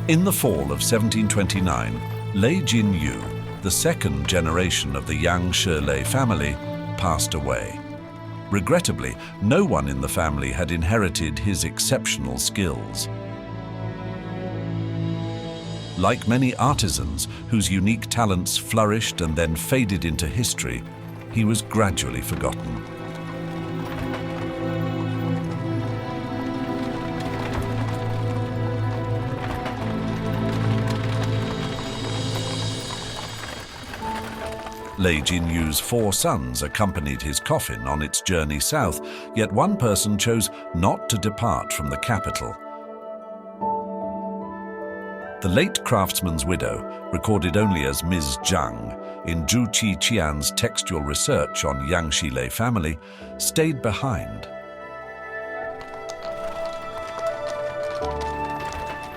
In the fall of 1729, Lei Jinyu, the second generation of the Yangshi Lei family, passed away. Regrettably, no one in the family had inherited his exceptional skills. Like many artisans whose unique talents flourished and then faded into history, he was gradually forgotten. Lei Jinyu's 4 sons accompanied his coffin on its journey south, yet one person chose not to depart from the capital. The late craftsman's widow, recorded only as Ms. Jang in Zhu Qiqian's textual research on Yangshi Lei family, stayed behind.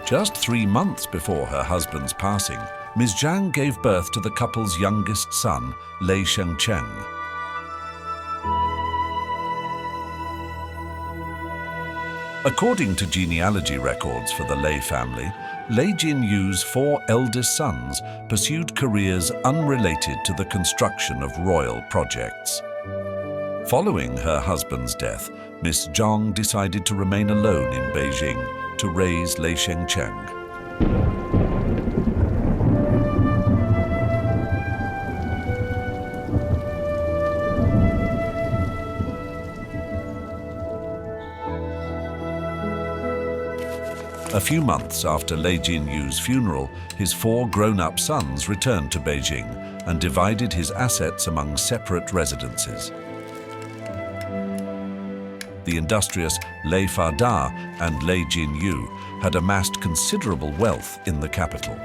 Just 3 months before her husband's passing, Ms. Jang gave birth to the couple's youngest son, Leang Chang. According to genealogy records for the Lei family, Lei Jinyu's 4 eldest sons pursued careers unrelated to the construction of royal projects. Following her husband's death, Miss Zhang decided to remain alone in Beijing to raise Leang Chang. A few months after Lei Jinyu's funeral, his 4 grown-up sons returned to Beijing and divided his assets among separate residences. The industrious Lei Fada and Lei Jinyu had amassed considerable wealth in the capital.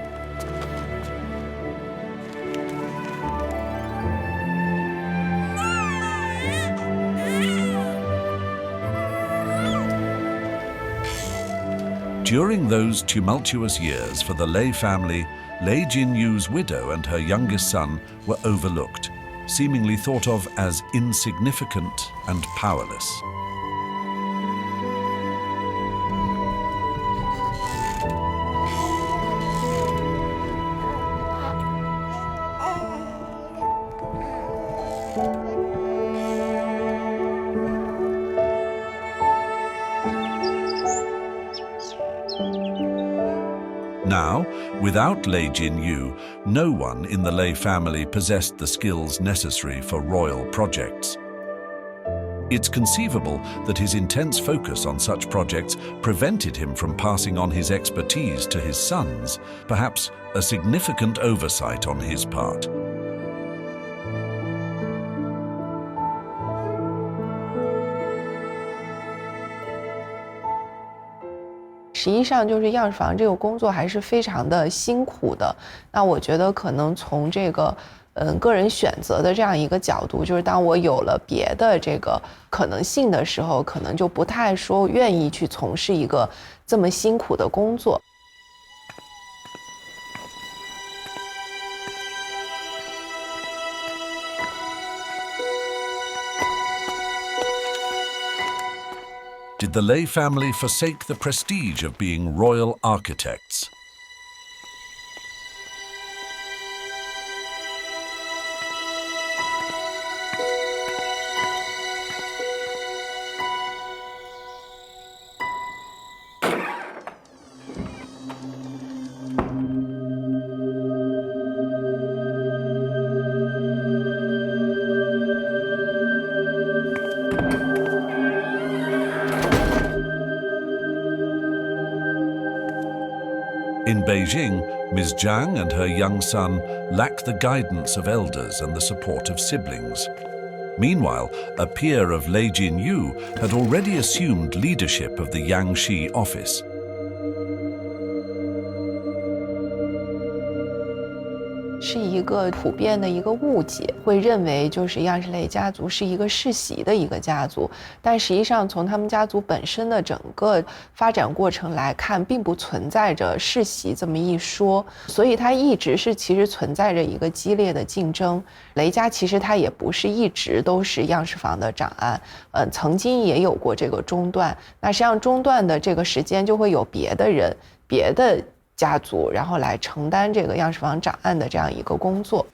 During those tumultuous years for the Lei family, Lei Jinyu's widow and her youngest son were overlooked, seemingly thought of as insignificant and powerless. Now, without Lei Jinyu, no one in the Lei family possessed the skills necessary for royal projects. It's conceivable that his intense focus on such projects prevented him from passing on his expertise to his sons, perhaps a significant oversight on his part. 实际上，就是样式房这个工作还是非常的辛苦的。那我觉得可能从这个个人选择的这样一个角度，就是当我有了别的这个可能性的时候，可能就不太说愿意去从事一个这么辛苦的工作。 Did the Lei family forsake the prestige of being royal architects? In Beijing, Ms. Jang and her young son lacked the guidance of elders and the support of siblings. Meanwhile, a peer of Lei Jinyu had already assumed leadership of the Yangshi office. 是一个普遍的一个误解，会认为就是样式类家族是一个世袭的一个家族，但实际上从他们家族本身的整个发展过程来看，并不存在着世袭这么一说，所以它一直是其实存在着一个激烈的竞争。雷家其实它也不是一直都是样式房的长安，曾经也有过这个中断，那实际上中断的这个时间就会有别的人，别的家族，然后来承担这个样式房长案的这样一个工作。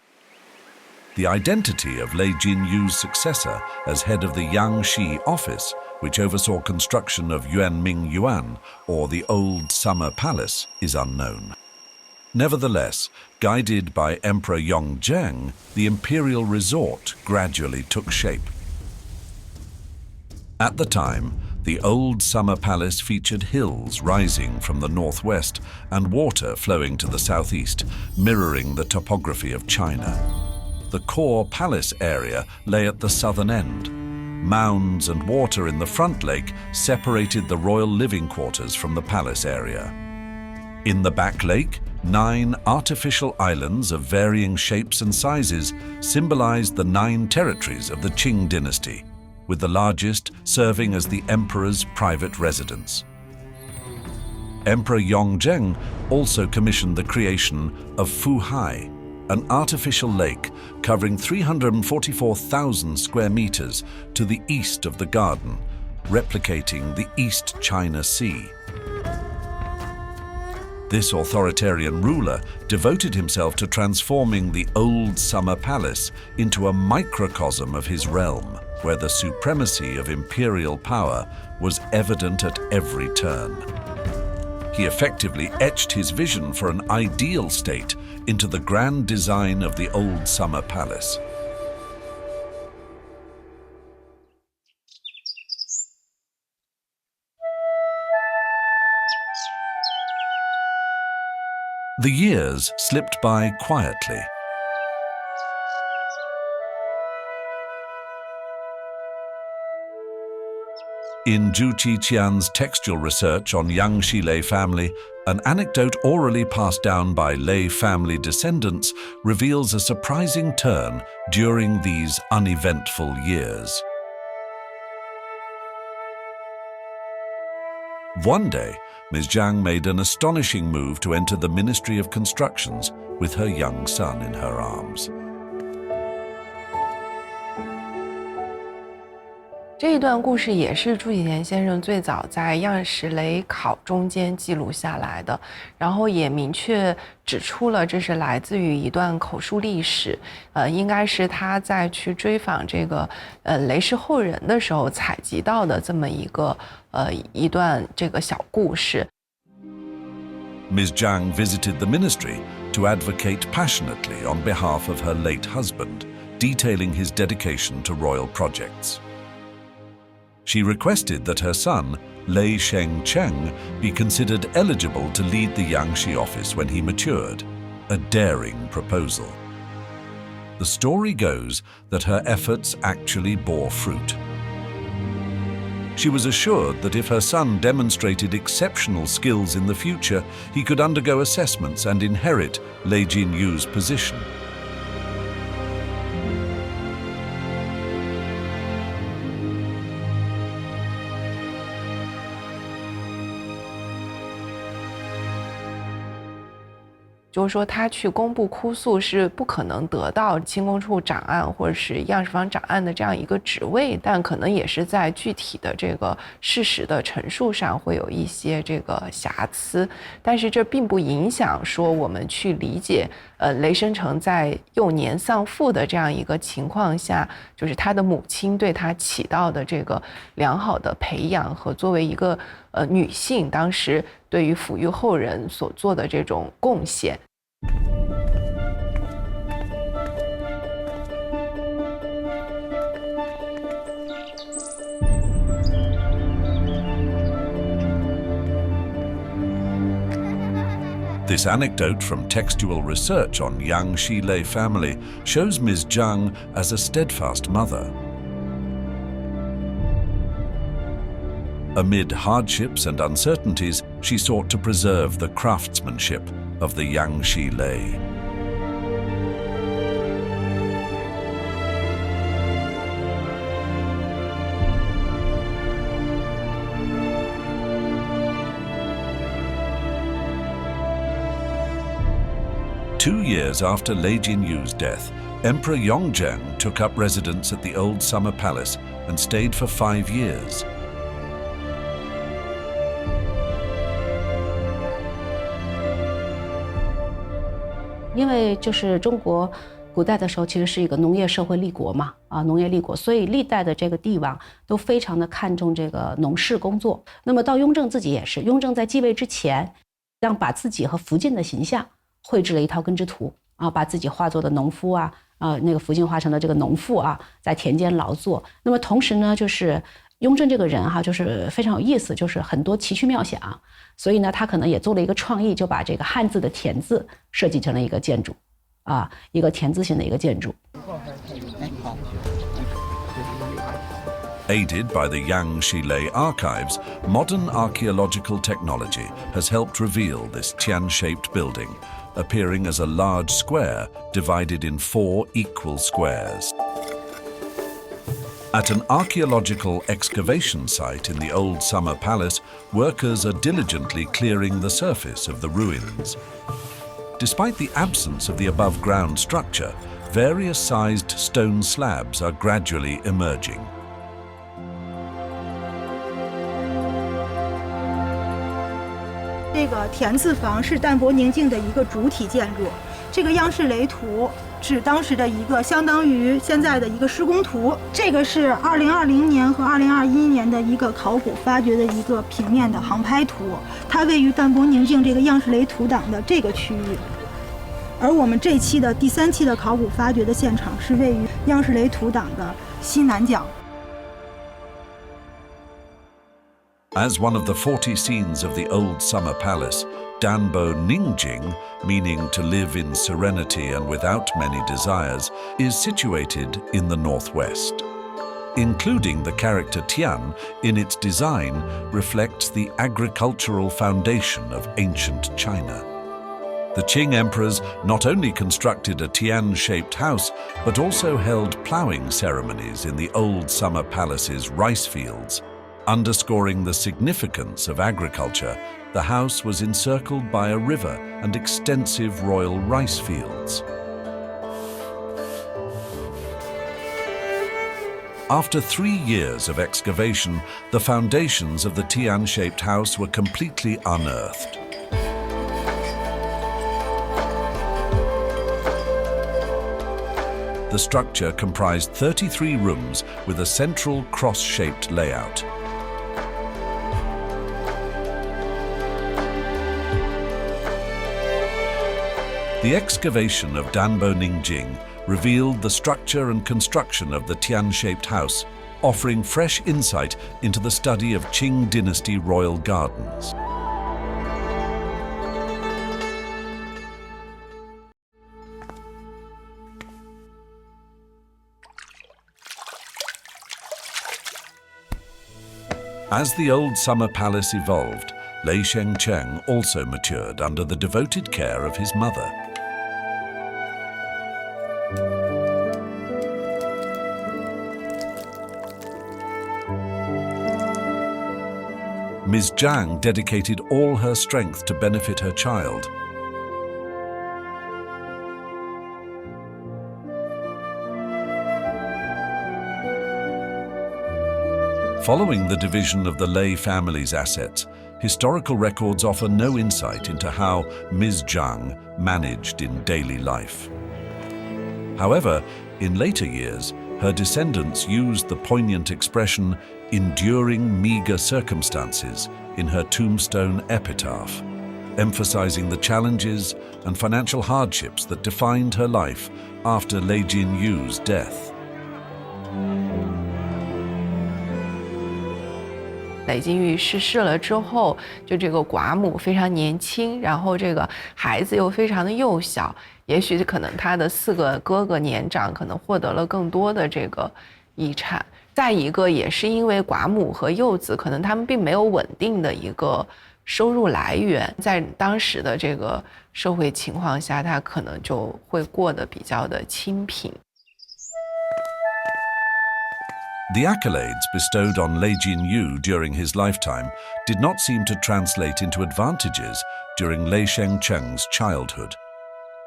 The identity of Lei Jinyu's successor as head of the Yangshi office, which oversaw construction of Yuanming Yuan, or the Old Summer Palace, is unknown. Nevertheless, guided by Emperor Yangzheng, the imperial resort gradually took shape. At the time, the Old Summer Palace featured hills rising from the northwest and water flowing to the southeast, mirroring the topography of China. The core palace area lay at the southern end. Mounds and water in the front lake separated the royal living quarters from the palace area. In the back lake, 9 artificial islands of varying shapes and sizes symbolized the 9 territories of the Qing Dynasty, with the largest serving as the emperor's private residence. Emperor Yangzheng also commissioned the creation of Fuhai, an artificial lake covering 344,000 square meters to the east of the garden, replicating the East China Sea. This authoritarian ruler devoted himself to transforming the Old Summer Palace into a microcosm of his realm, where the supremacy of imperial power was evident at every turn. He effectively etched his vision for an ideal state into the grand design of the Old Summer Palace. The years slipped by quietly. In Zhu Qiqian's textual research on Yangshi Lei family, an anecdote orally passed down by Lei family descendants reveals a surprising turn during these uneventful years. One day, Ms. Jang made an astonishing move to enter the Ministry of Constructions with her young son in her arms. 这一段故事也是朱启田先生最早在样式雷考中间记录下来的，然后也明确指出了这是来自于一段口述历史，应该是他在去追访这个雷氏后人的时候采集到的这么一段这个小故事。Ms. Jang visited the ministry to advocate passionately on behalf of her late husband, detailing his dedication to royal projects. She requested that her son, Lei Cheng, be considered eligible to lead the Yangshi office when he matured, a daring proposal. The story goes that her efforts actually bore fruit. She was assured that if her son demonstrated exceptional skills in the future, he could undergo assessments and inherit Lei Jinyu's position.就是说他去工部哭诉是不可能得到清宫处长案或者是样式房长案的这样一个职位，但可能也是在具体的这个事实的陈述上会有一些这个瑕疵，但是这并不影响说我们去理解雷生成在幼年丧父的这样一个情况下，就是他的母亲对他起到的这个良好的培养和作为一个女性当时对于抚育后人所做的这种贡献。This anecdote from textual research on Yangshi Lei family shows Ms. Jang as a steadfast mother. Amid hardships and uncertainties, she sought to preserve the craftsmanship of the Yangshi Lei. Two years after Lei Jinyu's death, Emperor Yangzheng took up residence at the Old Summer Palace and stayed for 5 years. 因为就是中国古代的时候其实是一个农业社会立国嘛，农业立国，所以历代的这个帝王都非常的看重这个农事工作。那么到雍正自己也是，雍正在继位之前，把自己和福晋的形象绘制了一套根织图把自己化作的农夫那个福晋化成了这个农妇在田间劳作。那么同时呢，就是雍正这个人就是非常有意思，就是很多奇趣妙想，所以呢，他可能也做了一个创意，就把这个汉字的田字设计成了一个建筑。一个田字形的一个建筑。Aided by the Yangshi Lei archives, modern archaeological technology has helped reveal this Tian-shaped building, appearing as a large square divided in 4 equal squares. At an archaeological excavation site in the old summer palace, workers are diligently clearing the surface of the ruins. Despite the absence of the above-ground structure, various sized stone slabs are gradually emerging. 这个田字房是淡泊宁静的一个主体建筑。这个央视雷图是当时的一个相当于现在的一个施工图。这个是2020年和2021年的一个考古发掘的一个平面的航拍图，它位于淡泊宁静这个央视雷图档的这个区域。而我们这期的第3期的考古发掘的现场是位于央视雷图档的西南角。 As one of the 40 scenes of the old summer palace, Danbo Ningjing, meaning to live in serenity and without many desires, is situated in the northwest. Including the character Tian in its design reflects the agricultural foundation of ancient China. The Qing emperors not only constructed a Tian-shaped house, but also held ploughing ceremonies in the old summer palace's rice fields. Underscoring the significance of agriculture, the house was encircled by a river and extensive royal rice fields. After 3 years of excavation, the foundations of the Tian-shaped house were completely unearthed. The structure comprised 33 rooms with a central cross-shaped layout. The excavation of Danbo Ningjing revealed the structure and construction of the Tian-shaped house, offering fresh insight into the study of Qing Dynasty royal gardens. As the old summer palace evolved, Leang Chang also matured under the devoted care of his mother. Ms. Jang dedicated all her strength to benefit her child. Following the division of the Lei family's assets, historical records offer no insight into how Ms. Jang managed in daily life. However, in later years, her descendants used the poignant expression "enduring meager circumstances" in her tombstone epitaph, emphasizing the challenges and financial hardships that defined her life after Lei Jinyu's death. 雷金玉逝世了之后，就这个寡母非常年轻，然后这个孩子又非常的幼小，也许可能他的4个哥哥年长，可能获得了更多的这个遗产。再一个也是因为寡母和幼子可能他们并没有稳定的一个收入来源，在当时的这个社会情况下，他可能就会过得比较的清贫。The accolades bestowed on Lei Jinyu during his lifetime did not seem to translate into advantages during Lei Cheng's childhood.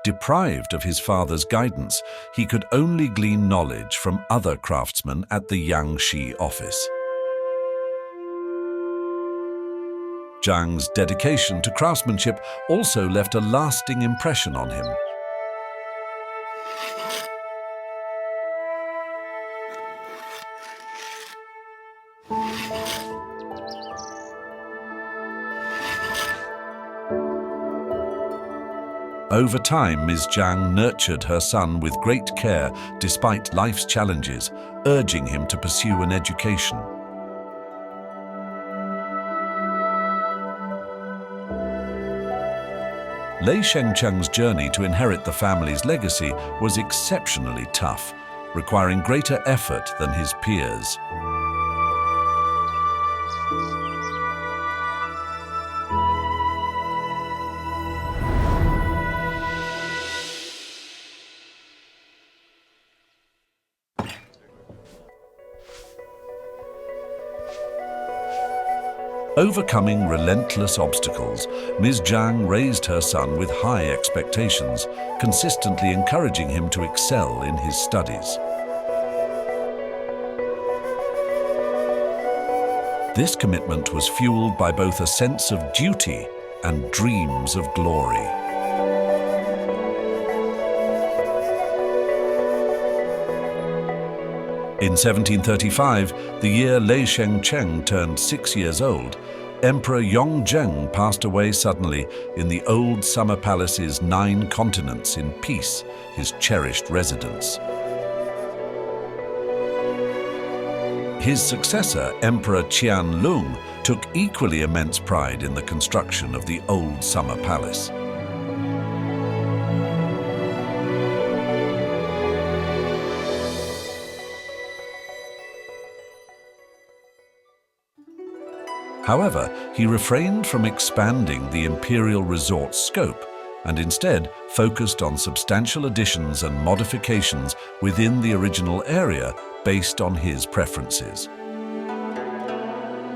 Deprived of his father's guidance, he could only glean knowledge from other craftsmen at the Yangshi office. Zhang's dedication to craftsmanship also left a lasting impression on him. Over time, Ms. Jang nurtured her son with great care despite life's challenges, urging him to pursue an education. Lei Shengcheng's journey to inherit the family's legacy was exceptionally tough, requiring greater effort than his peers. Overcoming relentless obstacles, Ms. Jang raised her son with high expectations, consistently encouraging him to excel in his studies. This commitment was fueled by both a sense of duty and dreams of glory. In 1735, the year Lei Shengcheng turned 6 years old, Emperor Yongzheng passed away suddenly in the old summer palace's 9 continents in peace, his cherished residence. His successor, Emperor Qianlong, took equally immense pride in the construction of the old summer palace. However, he refrained from expanding the imperial resort's scope and instead focused on substantial additions and modifications within the original area based on his preferences.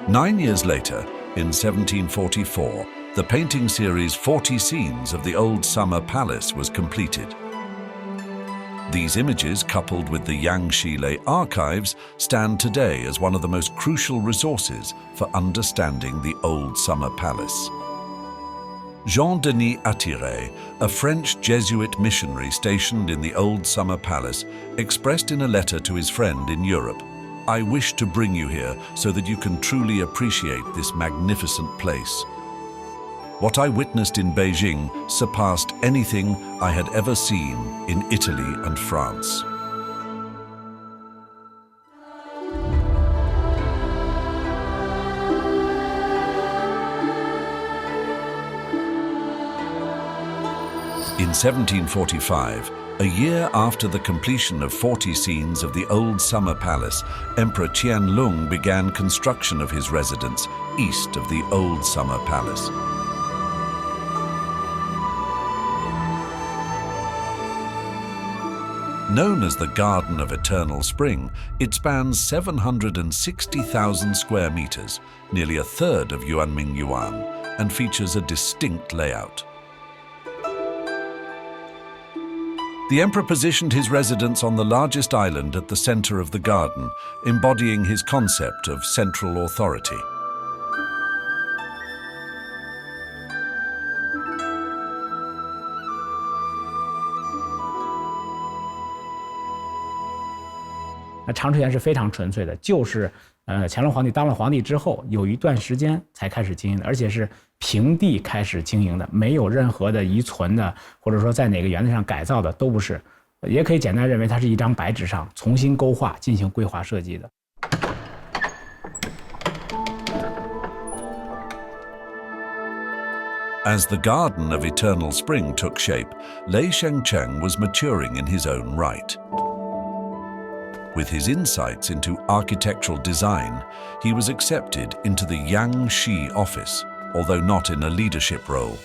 9 years later, in 1744, the painting series 40 Scenes of the Old Summer Palace was completed. These images, coupled with the Yangshi Lei archives, stand today as one of the most crucial resources for understanding the Old Summer Palace. Jean-Denis Attiret, a French Jesuit missionary stationed in the Old Summer Palace, expressed in a letter to his friend in Europe, "I wish to bring you here so that you can truly appreciate this magnificent place. What I witnessed in Beijing surpassed anything I had ever seen in Italy and France." In 1745, a year after the completion of 40 Scenes of the Old Summer Palace, Emperor Qianlong began construction of his residence east of the Old Summer Palace. Known as the Garden of Eternal Spring, it spans 760,000 square meters, nearly a third of Yuanming Yuan, and features a distinct layout. The emperor positioned his residence on the largest island at the center of the garden, embodying his concept of central authority.长治园是非常纯粹的，就是乾隆皇帝当了皇帝之后，有一段时间才开始经营的，而且是平地开始经营的，没有任何的遗存的，或者说在哪个园子上改造的都不是，也可以简单认为它是一张白纸上重新勾画进行规划设计的。As the Garden of Eternal Spring took shape, Lei Shengcheng was maturing in his own right. With his insights into architectural design, he was accepted into the Yangshi office, although not in a leadership role.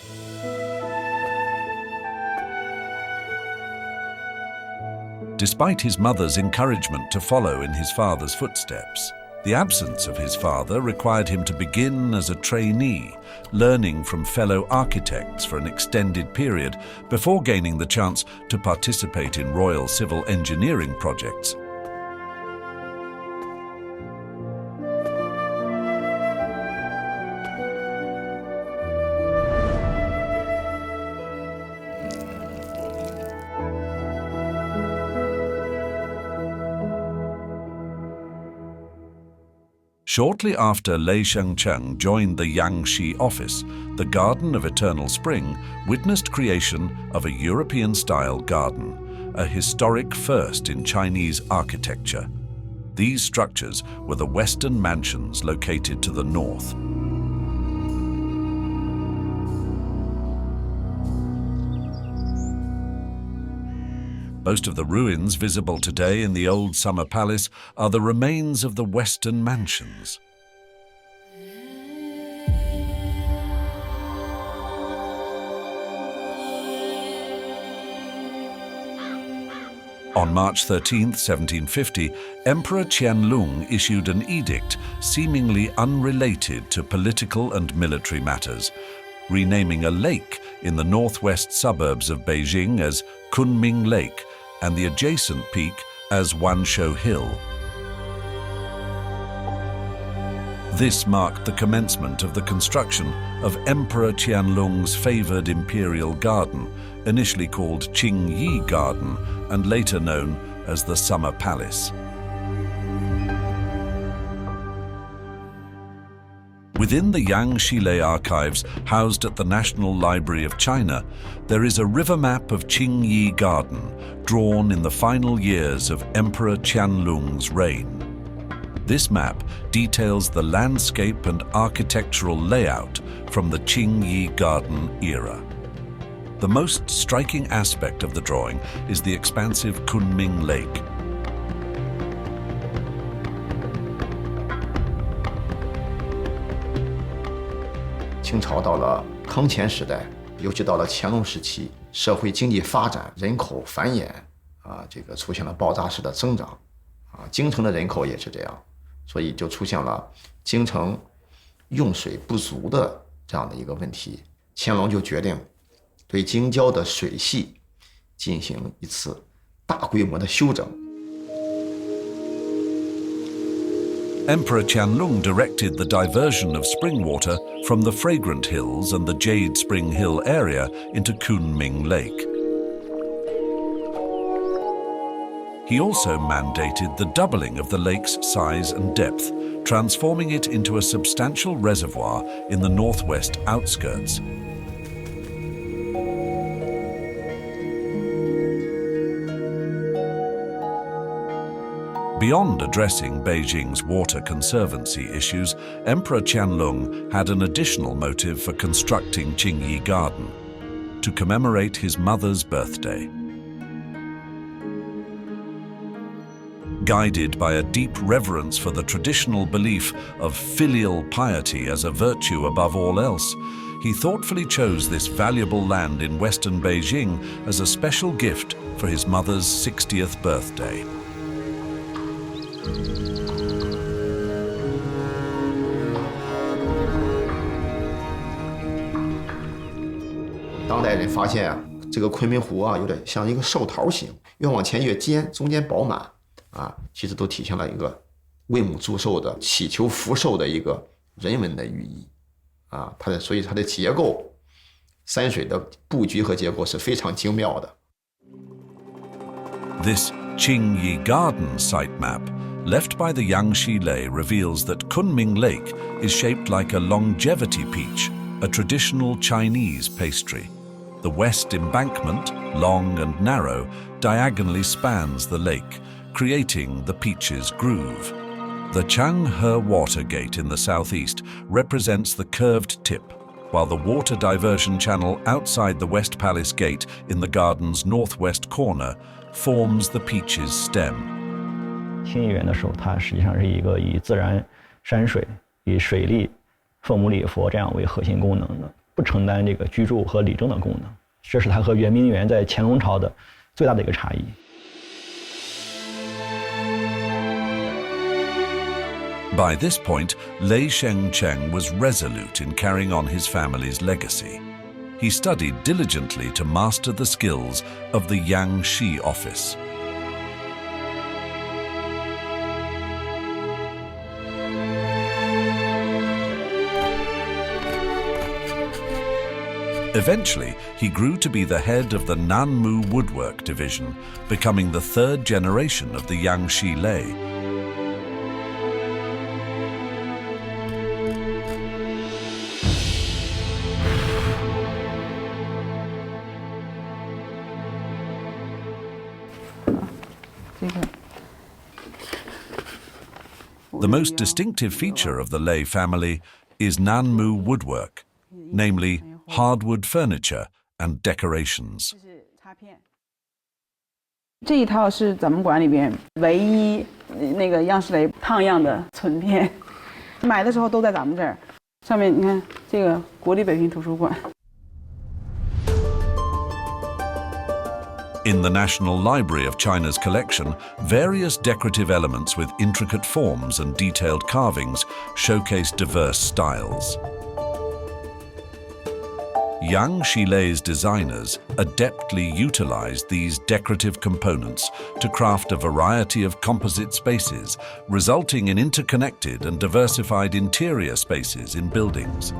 Despite his mother's encouragement to follow in his father's footsteps, the absence of his father required him to begin as a trainee, learning from fellow architects for an extended period before gaining the chance to participate in royal civil engineering projects. Shortly after Lei Shengcheng joined the Yangshi office, the Garden of Eternal Spring witnessed creation of a European-style garden, a historic first in Chinese architecture. These structures were the Western mansions located to the north. Most of the ruins visible today in the old summer palace are the remains of the Western mansions. On March 13, 1750, Emperor Qianlong issued an edict seemingly unrelated to political and military matters, renaming a lake in the northwest suburbs of Beijing as Qing Lake and the adjacent peak as Wanshou Hill. This marked the commencement of the construction of Emperor Qianlong's favored imperial garden, initially called Qingyi Garden and later known as the Summer Palace. Within the Yangshi Lei archives housed at the National Library of China, there is a river map of Qingyi Garden drawn in the final years of Emperor Qianlong's reign. This map details the landscape and architectural layout from the Qingyi Garden era. The most striking aspect of the drawing is the expansive Kunming Lake.清朝到了康乾时代，尤其到了乾隆时期，社会经济发展，人口繁衍，这个出现了爆炸式的增长，京城的人口也是这样，所以就出现了京城用水不足的这样的一个问题。乾隆就决定对京郊的水系进行一次大规模的修整。Emperor Qianlong directed the diversion of spring water from the Fragrant Hills and the Jade Spring Hill area into Kunming Lake. He also mandated the doubling of the lake's size and depth, transforming it into a substantial reservoir in the northwest outskirts. Beyond addressing Beijing's water conservancy issues, Emperor Qianlong had an additional motive for constructing Qingyi Garden: to commemorate his mother's birthday. Guided by a deep reverence for the traditional belief of filial piety as a virtue above all else, he thoughtfully chose this valuable land in western Beijing as a special gift for his mother's 60th birthday. 当代人发现这个昆明湖有点像一个寿桃形，越往前越尖，中间饱满其实都体现了一个为母祝寿的、祈求福寿的一个人文的寓意所以它的结构，山水的布局和结构是非常精妙的。This Qingyi Garden site map left by the Yangshi Lei reveals that Kunming Lake is shaped like a longevity peach, a traditional Chinese pastry. The west embankment, long and narrow, diagonally spans the lake, creating the peach's groove. The Changhe water gate in the southeast represents the curved tip, while the water diversion channel outside the West Palace Gate in the garden's northwest corner forms the peach's stem. 清漪园的时候，它实际上是一个以自然山水、以水利、凤母礼佛这样为核心功能的，不承担这个居住和理政的功能。这是它和圆明园在乾隆朝的最大的一个差异。 By this point, Leang Chang was resolute in carrying on his family's legacy. He studied diligently to master the skills of the Yangshi office. Eventually, he grew to be the head of the Nanmu Woodwork Division, becoming the third generation of the Yangshi Lei. 这个。 The most distinctive feature of the Lei family is Nanmu woodwork, namely hardwood furniture and decorations. 这一套是咱们馆里边唯一那个样式雷烫样的存片，买的时候都在咱们这儿。上面你看这个国立北平图书馆。 In the National Library of China's collection, various decorative elements with intricate forms and detailed carvings showcase diverse styles. Yangshi Lei's designers adeptly utilized these decorative components to craft a variety of composite spaces, resulting in interconnected and diversified interior spaces in buildings.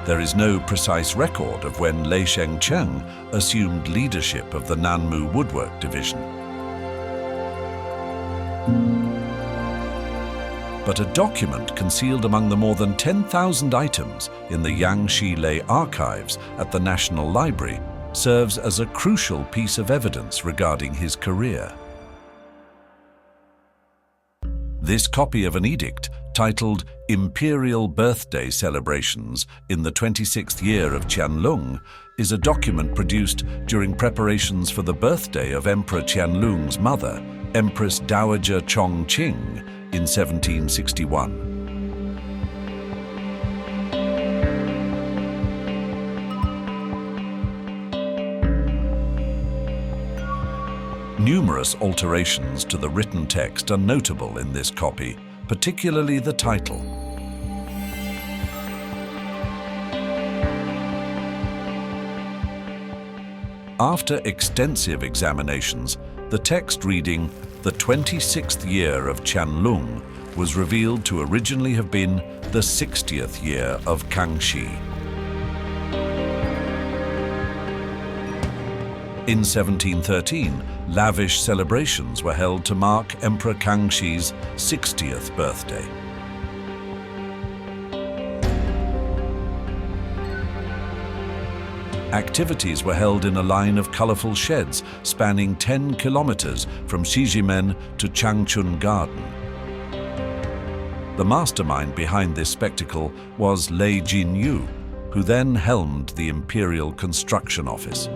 There is no precise record of when Leang Chang assumed leadership of the Nanmu woodwork division. But a document concealed among the more than 10,000 items in the Yangshi Lei archives at the National Library serves as a crucial piece of evidence regarding his career. This copy of an edict titled Imperial Birthday Celebrations in the 26th year of Qianlong is a document produced during preparations for the birthday of Emperor Qianlong's mother, Empress Dowager Qing in 1761. Numerous alterations to the written text are notable in this copy, particularly the title. After extensive examinations, the text reading "the 26th year of Qianlong" was revealed to originally have been the 60th year of Kangxi. In 1713, lavish celebrations were held to mark Emperor Kangxi's 60th birthday. Activities were held in a line of colorful sheds spanning 10 kilometers from Shijimen to Changchun Garden. The mastermind behind this spectacle was Lei Jinyu, who then helmed the Imperial Construction Office.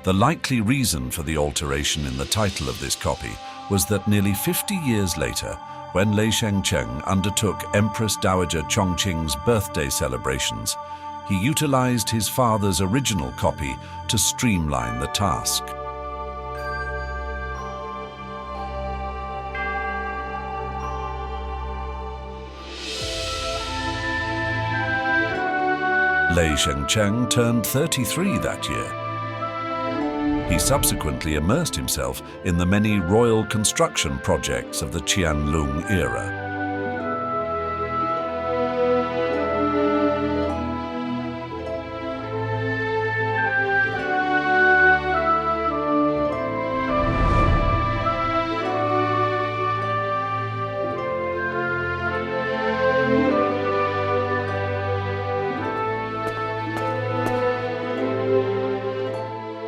The likely reason for the alteration in the title of this copy was that nearly 50 years later, when Lei Chang undertook Empress Dowager Chongqing's birthday celebrations, he utilized his father's original copy to streamline the task. Lei Chang turned 33 that year. He subsequently immersed himself in the many royal construction projects of the Qianlong era.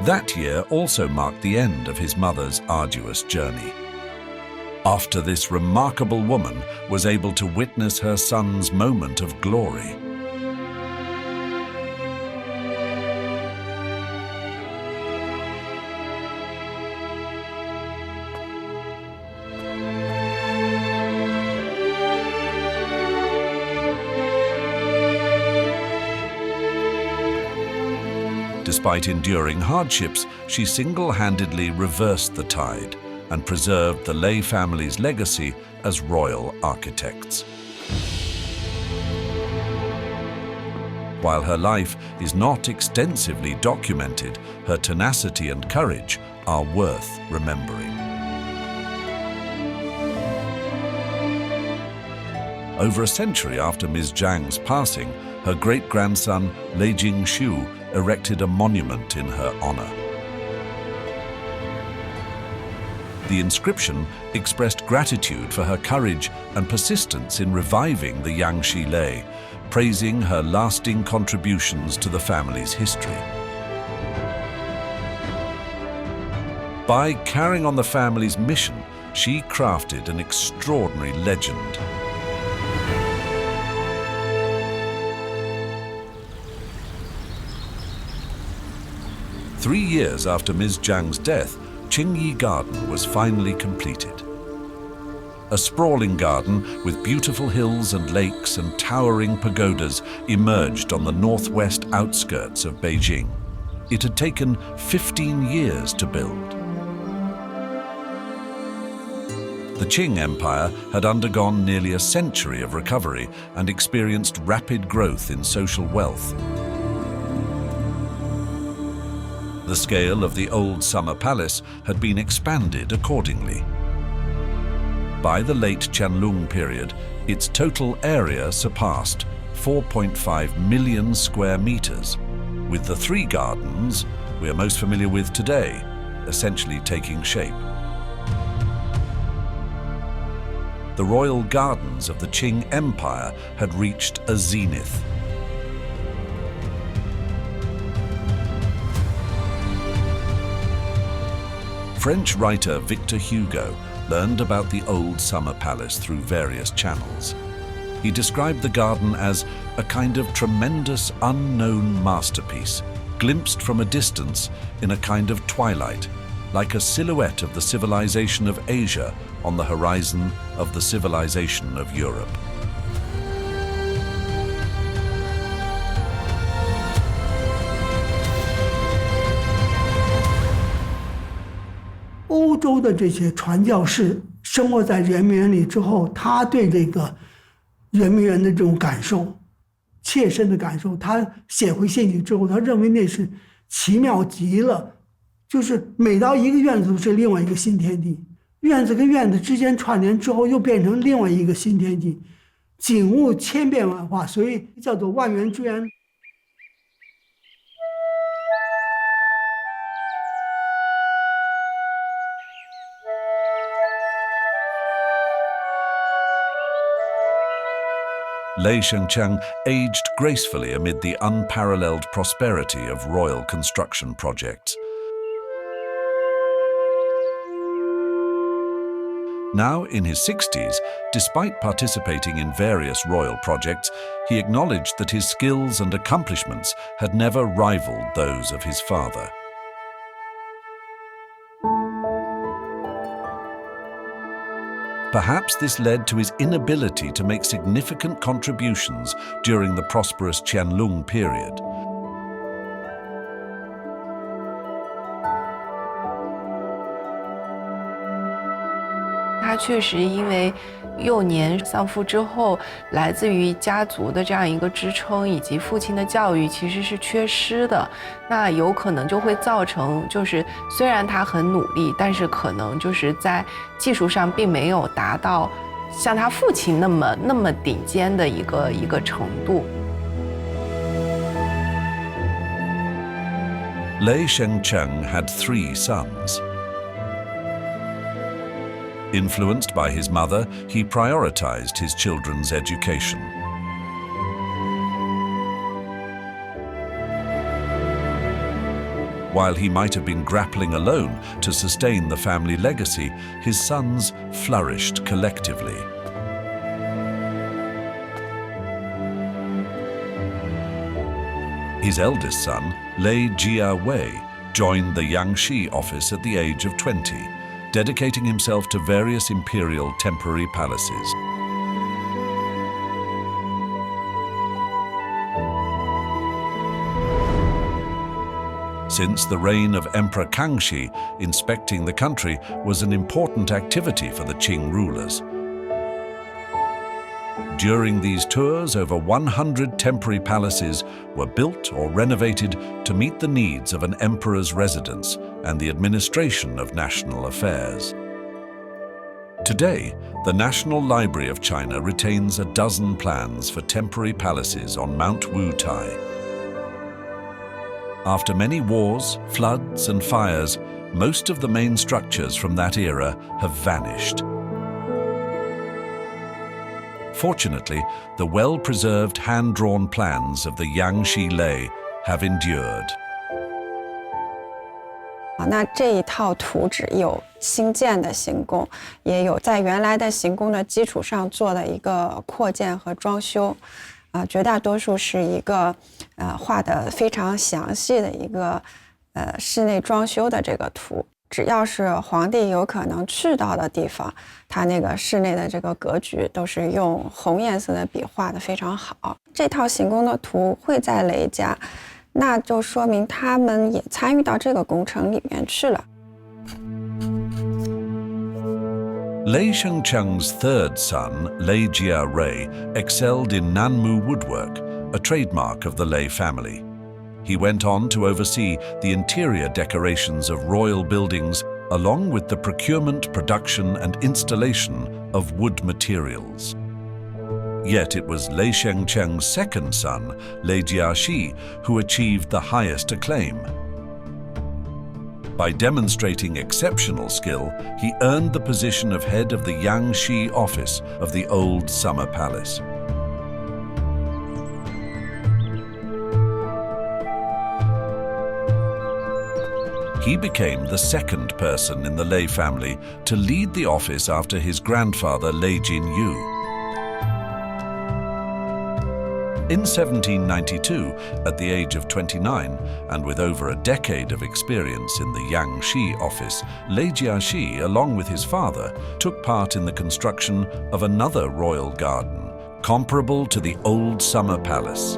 That year also marked the end of his mother's arduous journey. After this remarkable woman was able to witness her son's moment of glory. Despite enduring hardships, she single-handedly reversed the tide and preserved the Lei family's legacy as royal architects. While her life is not extensively documented, her tenacity and courage are worth remembering. Over a century after Ms. Jang's passing, her great-grandson Lei Jinyu erected a monument in her honor. The inscription expressed gratitude for her courage and persistence in reviving the Yangshi Lei, praising her lasting contributions to the family's history. By carrying on the family's mission, she crafted an extraordinary legend. Three years after Ms. Jang's death, Qingyi Garden was finally completed. A sprawling garden with beautiful hills and lakes and towering pagodas emerged on the northwest outskirts of Beijing. It had taken 15 years to build. The Qing Empire had undergone nearly a century of recovery and experienced rapid growth in social wealth. The scale of the old summer palace had been expanded accordingly. By the late Qianlong period, its total area surpassed 4.5 million square meters, with the three gardens we are most familiar with today essentially taking shape. The royal gardens of the Qing Empire had reached a zenith. French writer Victor Hugo learned about the old summer palace through various channels. He described the garden as a kind of tremendous unknown masterpiece, glimpsed from a distance in a kind of twilight, like a silhouette of the civilization of Asia on the horizon of the civilization of Europe.欧洲的这些传教士生活在圆明园里之后，他对这个圆明园的这种感受，切身的感受，他写回信里之后，他认为那是奇妙极了，就是每到一个院子是另外一个新天地，院子跟院子之间串联之后，又变成另外一个新天地，景物千变万化，所以叫做万园之园。Leang Chang aged gracefully amid the unparalleled prosperity of royal construction projects. Now in his 60s, despite participating in various royal projects, he acknowledged that his skills and accomplishments had never rivaled those of his father. Perhaps this led to his inability to make significant contributions during the prosperous Qianlong period. 他确实因为幼年丧父之后，来自于家族的这样一个支撑以及父亲的教育其实是缺失的，那有可能就会造成，就是虽然他很努力，但是可能就是在技术上并没有达到像他父亲那么顶尖的一个程度。 Lei Cheng had 3 sons. Influenced by his mother, he prioritized his children's education. While he might have been grappling alone to sustain the family legacy, his sons flourished collectively. His eldest son, Lei Jinyu, joined the Yangshi office at the age of 20, dedicating himself to various imperial temporary palaces. Since the reign of Emperor Qianlong, inspecting the country was an important activity for the Qing rulers. During these tours, over 100 temporary palaces were built or renovated to meet the needs of an emperor's residence and the administration of national affairs. Today, the National Library of China retains a dozen plans for temporary palaces on Mount Wutai. After many wars, floods, and fires, most of the main structures from that era have vanished. Fortunately, the well-preserved hand-drawn plans of the Yangshi Lei have endured. 那这一套图纸有新建的行宫，也有在原来的行宫的基础上做的一个扩建和装修，绝大多数是一个画的非常详细的一个室内装修的这个图。只要是皇帝有可能去到的地方，它那个室内的这个格局都是用红颜色的笔画的非常好。这套行宫的图会在雷家，那就说明他们也参与到这个工程里面去了。Leang Chang's third son, Lei Jinyu, excelled in Nanmu woodwork, a trademark of the Lei family. He went on to oversee the interior decorations of royal buildings, along with the procurement, production, and installation of wood materials. Yet it was Lei Chang's second son, Lei Jinyu, who achieved the highest acclaim. By demonstrating exceptional skill, he earned the position of head of the Yangshi office of the old summer palace. He became the second person in the Lei family to lead the office after his grandfather Lei Jinyu. In 1792, at the age of 29, and with over a decade of experience in the Yangshi office, Lei Jinyu, along with his father, took part in the construction of another royal garden, comparable to the old summer palace.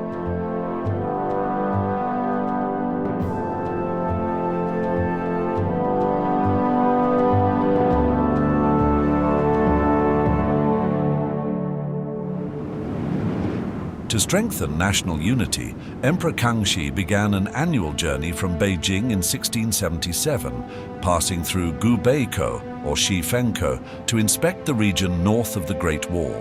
To strengthen national unity, Emperor Qianlong began an annual journey from Beijing in 1677, passing through Gubeikou or Shifengkou to inspect the region north of the Great Wall.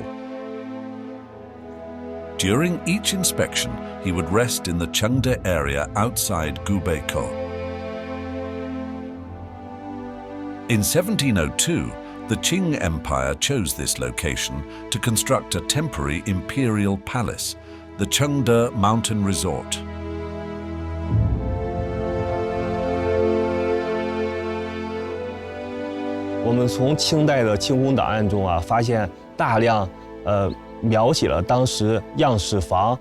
During each inspection, he would rest in the Qingyi area outside Gubeikou. In 1702, the Qing Empire chose this location to construct a temporary imperial palace, the Qingyi Mountain Resort. 我们从清代的清宫档案中发现大量描写了当时样式房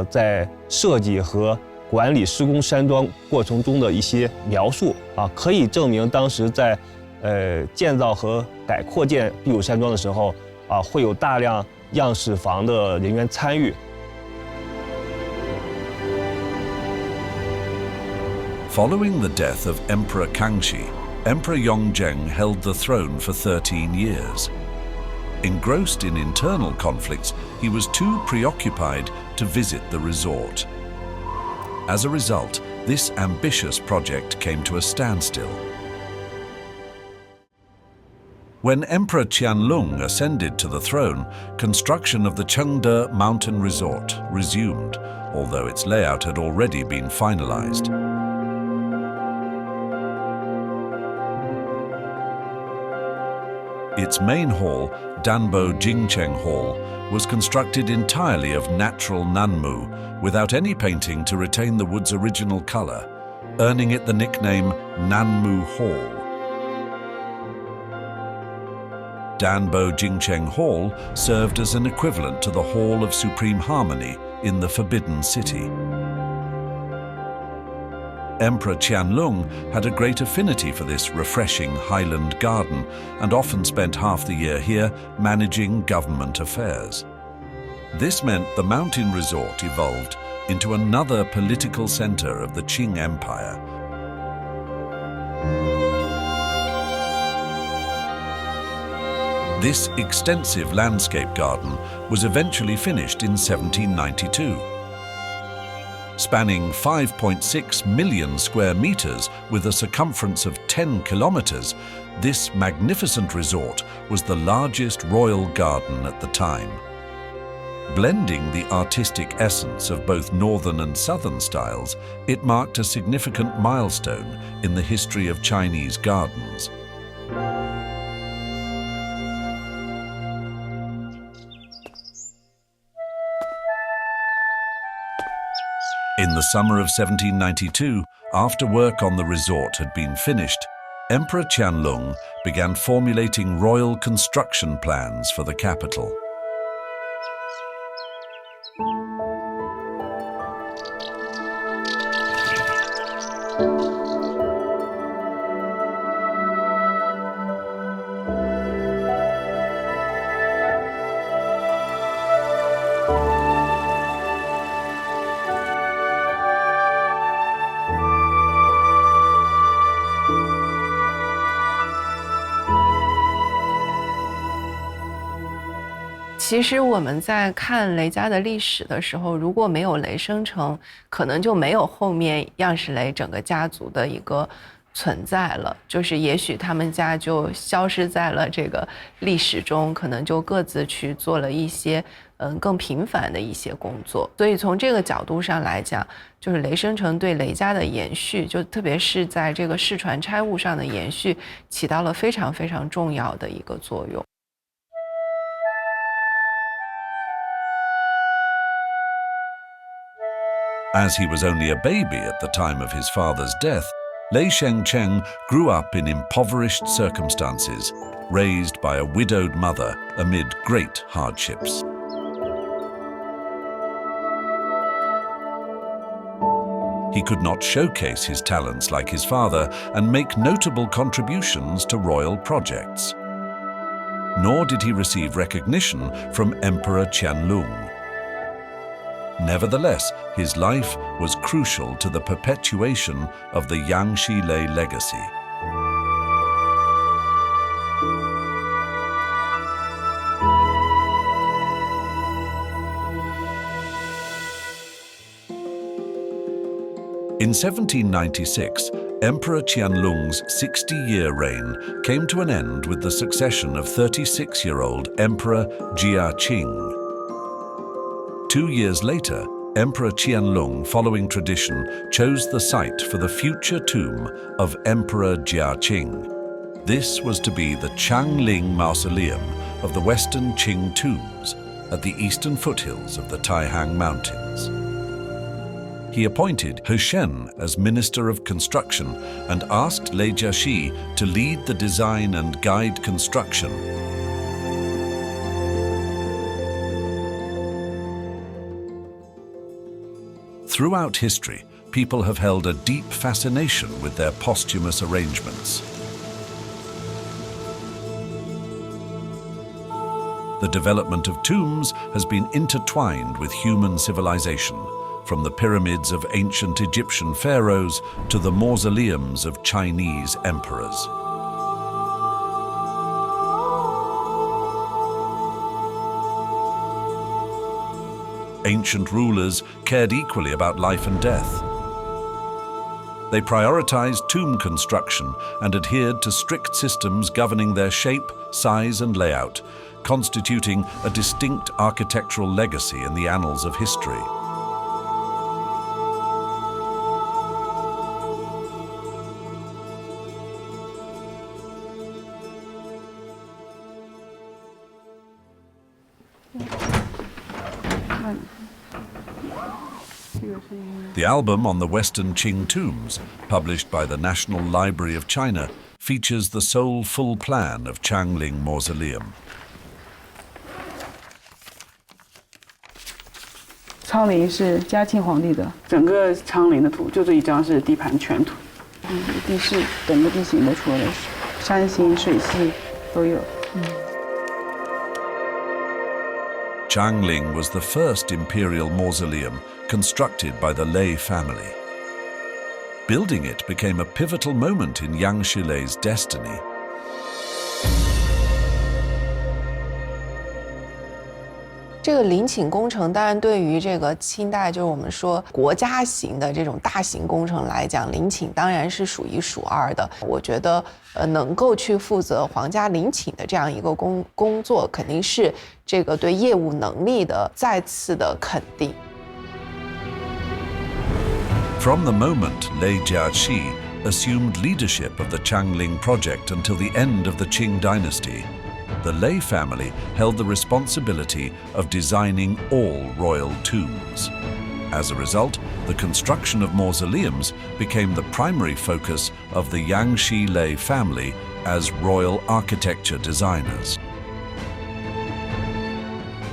在设计和管理施工山庄过程中的一些描述可以证明当时在建造和扩建避暑山庄的时候会有大量样式房的人员参与。 Following the death of Emperor Qianlong, Emperor Yongzheng held the throne for 13 years. Engrossed in internal conflicts, he was too preoccupied to visit the resort. As a result, this ambitious project came to a standstill. When Emperor Qianlong ascended to the throne, construction of the Qingyi Mountain Resort resumed, although its layout had already been finalized. Its main hall, Danbo Jingcheng Hall, was constructed entirely of natural nanmu, without any painting to retain the wood's original color, earning it the nickname Nanmu Hall. Danbo Jingcheng Hall served as an equivalent to the Hall of Supreme Harmony in the Forbidden City. Emperor Qianlong had a great affinity for this refreshing highland garden and often spent half the year here managing government affairs. This meant the mountain resort evolved into another political center of the Qing Empire. This extensive landscape garden was eventually finished in 1792. Spanning 5.6 million square meters with a circumference of 10 kilometers, this magnificent resort was the largest royal garden at the time. Blending the artistic essence of both northern and southern styles, it marked a significant milestone in the history of Chinese gardens. In the summer of 1792, after work on the resort had been finished, Emperor Qianlong began formulating royal construction plans for the capital.其实我们在看雷家的历史的时候，如果没有雷生成，可能就没有后面样式雷整个家族的一个存在了，就是也许他们家就消失在了这个历史中，可能就各自去做了一些更平凡的一些工作。所以从这个角度上来讲，就是雷生成对雷家的延续，就特别是在这个世传拆物上的延续，起到了非常非常重要的一个作用。As he was only a baby at the time of his father's death, Leang Chang grew up in impoverished circumstances, raised by a widowed mother amid great hardships. He could not showcase his talents like his father and make notable contributions to royal projects. Nor did he receive recognition from Emperor Qianlong. Nevertheless, his life was crucial to the perpetuation of the Yangshi Lei legacy. In 1796, Emperor Qianlong's 60-year reign came to an end with the succession of 36-year-old Emperor Qing. 2 years later, Emperor Qianlong, following tradition, chose the site for the future tomb of Emperor Qing. This was to be the Changling Mausoleum of the Western Qing tombs at the eastern foothills of the Taihang Mountains. He appointed He Shen as Minister of Construction and asked Lei Jiaxi to lead the design and guide construction. Throughout history, people have held a deep fascination with their posthumous arrangements. The development of tombs has been intertwined with human civilization, from the pyramids of ancient Egyptian pharaohs to the mausoleums of Chinese emperors. Ancient rulers cared equally about life and death. They prioritized tomb construction and adhered to strict systems governing their shape, size, and layout, constituting a distinct architectural legacy in the annals of history. The album on the Western Qing tombs, published by the National Library of China, features the sole full plan of Changling Mausoleum. 昌陵是嘉庆皇帝的，整个昌陵的图就这一张是地盘全图，地势整个地形都出来了，山形、水系都有。Changling was the first imperial mausoleum constructed by the Lei family. Building it became a pivotal moment in Yangshi Lei's destiny. "这个陵寝工程当然对于这个清代就是我们说国家型的这种大型工程来讲，陵寝当然是数一数二的。我觉得能够去负责皇家陵寝的这样一个工作，肯定是这个对业务能力的再次的肯定。From the moment Lei Jiaqi assumed leadership of the Changling project until the end of the Qing Dynasty, the Lei family held the responsibility of designing all royal tombs. As a result, the construction of mausoleums became the primary focus of the Yangshi Lei family as royal architecture designers.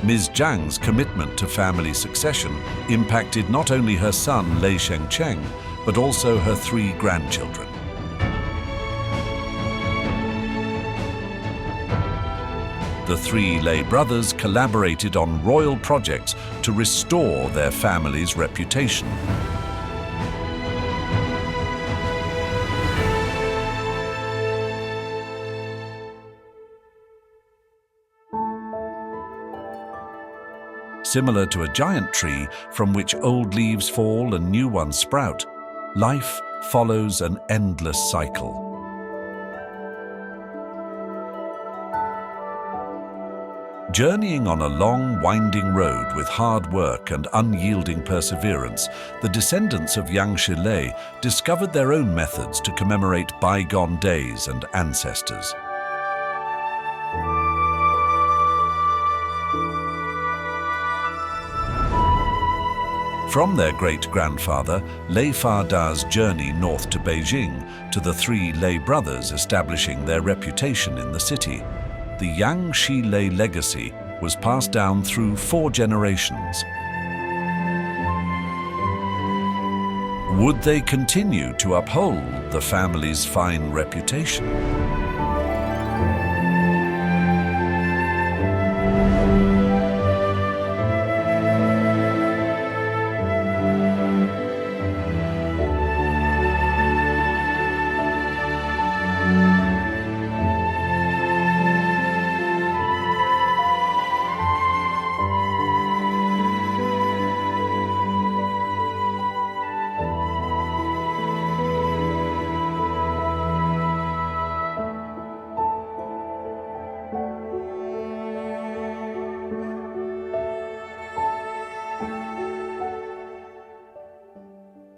Ms. Jang's commitment to family succession impacted not only her son Lei Cheng, but also her 3 grandchildren. The 3 Lei brothers collaborated on royal projects to restore their family's reputation. Similar to a giant tree from which old leaves fall and new ones sprout, life follows an endless cycle. Journeying on a long, winding road with hard work and unyielding perseverance, the descendants of Yangshi Lei discovered their own methods to commemorate bygone days and ancestors. From their great-grandfather, Lei Fa Da's journey north to Beijing to the 3 Lei brothers establishing their reputation in the city, the Yangshi Lei legacy was passed down through 4 generations. Would they continue to uphold the family's fine reputation?